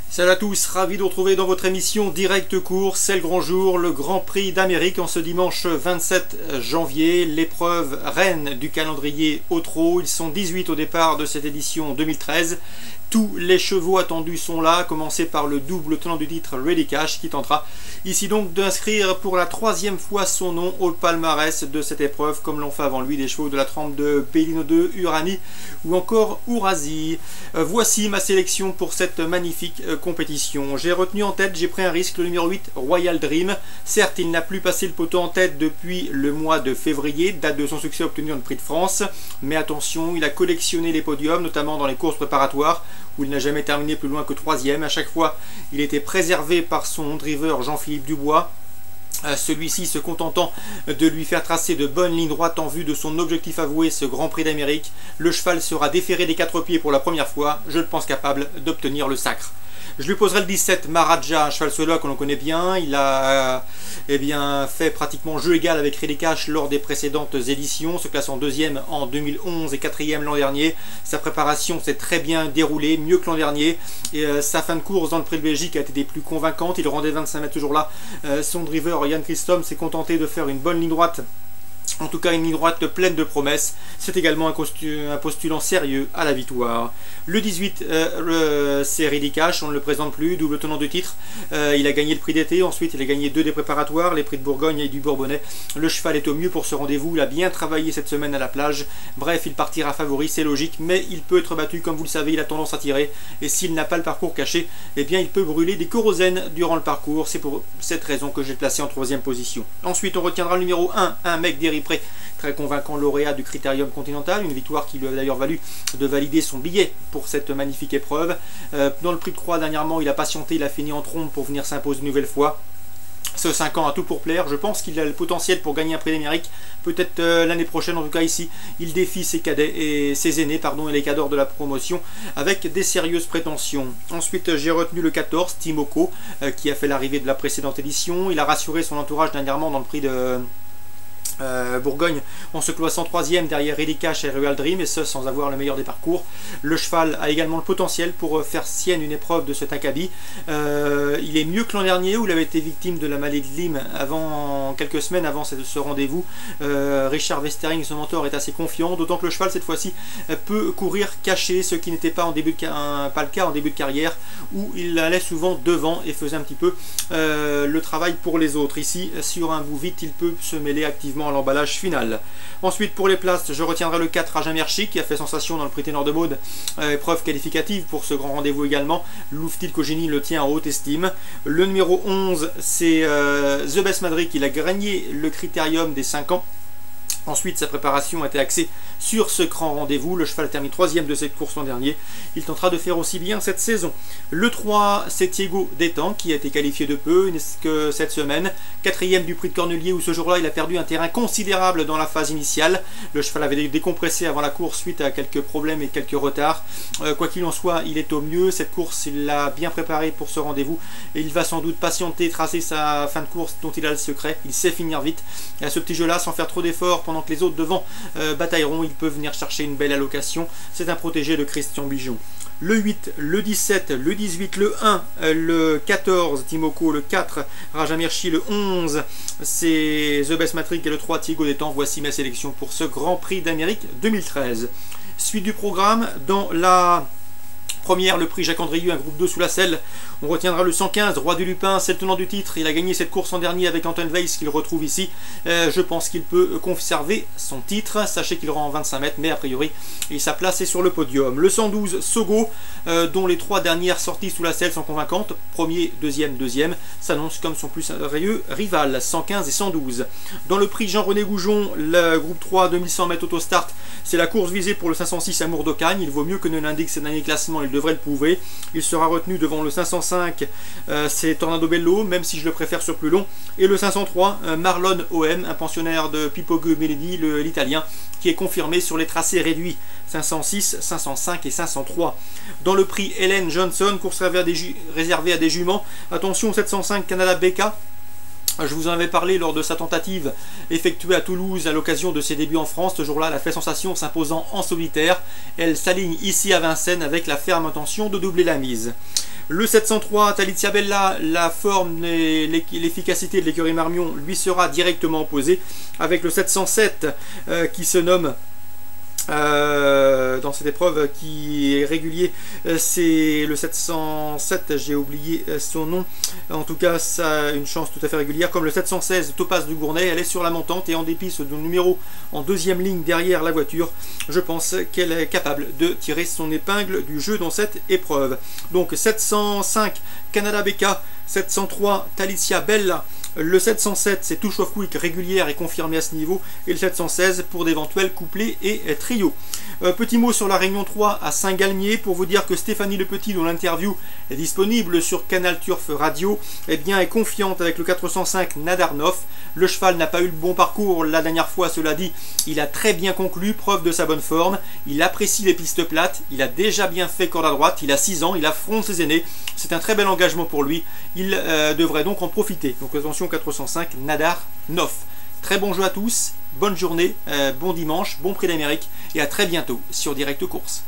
Salut à tous, ravi de vous retrouver dans votre émission Direct Course. C'est le grand jour, le Grand Prix d'Amérique en ce dimanche 27 janvier. L'épreuve reine du calendrier au trot. Ils sont 18 au départ de cette édition 2013. Tous les chevaux attendus sont là, à commencer par le double tenant du titre Ready Cash qui tentera ici donc d'inscrire pour la troisième fois son nom au palmarès de cette épreuve, comme l'ont fait avant lui des chevaux de la trempe de Bellino 2, Urani ou encore Ourasi. Voici ma sélection pour cette magnifique compétition. J'ai retenu en tête, j'ai pris un risque, le numéro 8, Royal Dream. Certes, il n'a plus passé le poteau en tête depuis le mois de février, date de son succès obtenu dans le Prix de France. Mais attention, il a collectionné les podiums, notamment dans les courses préparatoires, où il n'a jamais terminé plus loin que 3e. À chaque fois, il était préservé par son driver Jean-Philippe Dubois. Celui-ci se contentant de lui faire tracer de bonnes lignes droites en vue de son objectif avoué, ce Grand Prix d'Amérique. Le cheval sera déféré des 4 pieds pour la première fois. Je le pense capable d'obtenir le sacre. Je lui poserai le 17, Maharaja, un cheval solo que l'on connaît bien. Il a fait pratiquement jeu égal avec Ready Cash lors des précédentes éditions, se classant 2e en 2011 et 4e l'an dernier. Sa préparation s'est très bien déroulée, mieux que l'an dernier. Et sa fin de course dans le Prix de Belgique a été des plus convaincantes. Il rendait 25 mètres toujours là. Son driver, Jan Christom, s'est contenté de faire une bonne ligne droite. En tout cas, une ligne droite pleine de promesses. C'est également un postulant sérieux à la victoire. Le 18, c'est Ready Cash, on ne le présente plus, double tenant de titre. Il a gagné le prix d'été, ensuite il a gagné 2 des préparatoires, les prix de Bourgogne et du Bourbonnais. Le cheval est au mieux pour ce rendez-vous, il a bien travaillé cette semaine à la plage. Bref, il partira favori, c'est logique, mais il peut être battu, comme vous le savez, il a tendance à tirer. Et s'il n'a pas le parcours caché, eh bien il peut brûler des kérosènes durant le parcours. C'est pour cette raison que j'ai placé en 3e position. Ensuite, on retiendra le numéro 1, un mec d'Éripré. Très convaincant lauréat du Critérium Continental, une victoire qui lui a d'ailleurs valu de valider son billet pour cette magnifique épreuve. Dans le Prix de Croix dernièrement, il a patienté, il a fini en trompe pour venir s'imposer une nouvelle fois. Ce 5 ans a tout pour plaire, je pense qu'il a le potentiel pour gagner un prix d'Amérique, peut-être l'année prochaine, en tout cas ici, il défie ses cadets et ses aînés, et les cadors de la promotion, avec des sérieuses prétentions. Ensuite, j'ai retenu le 14, Timoko, qui a fait l'arrivée de la précédente édition. Il a rassuré son entourage dernièrement dans le prix de Bourgogne en se classant 3e derrière Ready Cash et Royal Dream, et ce sans avoir le meilleur des parcours. Le cheval a également le potentiel pour faire sienne une épreuve de cet acabit. Il est mieux que l'an dernier où il avait été victime de la maladie de Lyme quelques semaines avant ce rendez-vous. Richard Westering, son mentor, est assez confiant, d'autant que le cheval cette fois-ci peut courir caché, ce qui n'était pas, pas le cas en début de carrière, où il allait souvent devant et faisait un petit peu le travail pour les autres. Ici, sur un bout vite, il peut se mêler activement à l'emballage final. Ensuite, pour les places, je retiendrai le 4 Raja Merci qui a fait sensation dans le Prix Ténor de Maude, épreuve qualificative pour ce grand rendez-vous également. Louftil Kogini le tient en haute estime. Le numéro 11, c'est The Best Madrid, qui a gagné le critérium des 5 ans. Ensuite, sa préparation a été axée sur ce grand rendez-vous. Le cheval termine 3e de cette course l'an dernier. Il tentera de faire aussi bien cette saison. Le 3, c'est Thiego Détan, qui a été qualifié de peu que cette semaine. 4e du prix de Cornelier, où ce jour-là, il a perdu un terrain considérable dans la phase initiale. Le cheval avait décompressé avant la course suite à quelques problèmes et quelques retards. Quoi qu'il en soit, il est au mieux. Cette course, il l'a bien préparée pour ce rendez-vous. Et il va sans doute patienter, tracer sa fin de course dont il a le secret. Il sait finir vite. Et à ce petit jeu-là, sans faire trop d'efforts, pendant que les autres devant batailleront, il peut venir chercher une belle allocation. C'est un protégé de Christian Bijon. Le 8, le 17, le 18, le 1, le 14, Timoko, le 4, Raja Merci, le 11, c'est The Best Matrix et le 3, Thiego Détan. Voici ma sélection pour ce Grand Prix d'Amérique 2013. Suite du programme, dans la première, le prix Jacques Andrieux, un groupe 2 sous la selle. On retiendra le 115, Roi du Lupin, c'est le tenant du titre. Il a gagné cette course en dernier avec Anton Weiss, qu'il retrouve ici. Je pense qu'il peut conserver son titre. Sachez qu'il rend en 25 mètres, mais a priori, sa place est sur le podium. Le 112, Sogo, dont les 3 dernières sorties sous la selle sont convaincantes. Premier, deuxième, s'annonce comme son plus sérieux rival, 115 et 112. Dans le prix Jean-René Goujon, le groupe 3, 2100 mètres autostart, c'est la course visée pour le 506 Amour d'Ocagne. Il vaut mieux que ne l'indique ses derniers classements, il devrait le prouver. Il sera retenu devant le 505, c'est Tornado Bello, même si je le préfère sur plus long. Et le 503, Marlon OM, un pensionnaire de Pipogue Melody, l'italien, qui est confirmé sur les tracés réduits 506, 505 et 503. Dans le prix Helen Johnson, course réservée à des juments, attention 705 Canada BK. Je vous en avais parlé lors de sa tentative effectuée à Toulouse à l'occasion de ses débuts en France. Ce jour-là, elle a fait sensation s'imposant en solitaire. Elle s'aligne ici à Vincennes avec la ferme intention de doubler la mise. Le 703 Talizia Bella, la forme et l'efficacité de l'écurie Marmion lui sera directement opposée, avec le 707 qui se nomme dans cette épreuve qui est régulier, c'est le 707, j'ai oublié son nom, en tout cas ça a une chance tout à fait régulière, comme le 716 Topaz du Gournay. Elle est sur la montante et en dépit de numéro en deuxième ligne derrière la voiture, je pense qu'elle est capable de tirer son épingle du jeu dans cette épreuve. Donc 705 Canada BK, 703 Talizia Bella, le 707 c'est Touche of Quick régulière et confirmée à ce niveau, et le 716 pour d'éventuels couplets et trio. Petit mot sur la Réunion 3 à Saint-Galmier pour vous dire que Stéphanie Le Petit, dont l'interview est disponible sur Canal Turf Radio, eh bien, est confiante avec le 405 Nadarnov. Le cheval n'a pas eu le bon parcours la dernière fois, cela dit, il a très bien conclu, preuve de sa bonne forme, il apprécie les pistes plates, il a déjà bien fait corde à droite, il a 6 ans, il affronte ses aînés, c'est un très bel engagement pour lui, il devrait donc en profiter. Donc attention 405 Nadarnov. Très bon jeu à tous, bonne journée, bon dimanche, bon prix d'Amérique et à très bientôt sur Direct Course.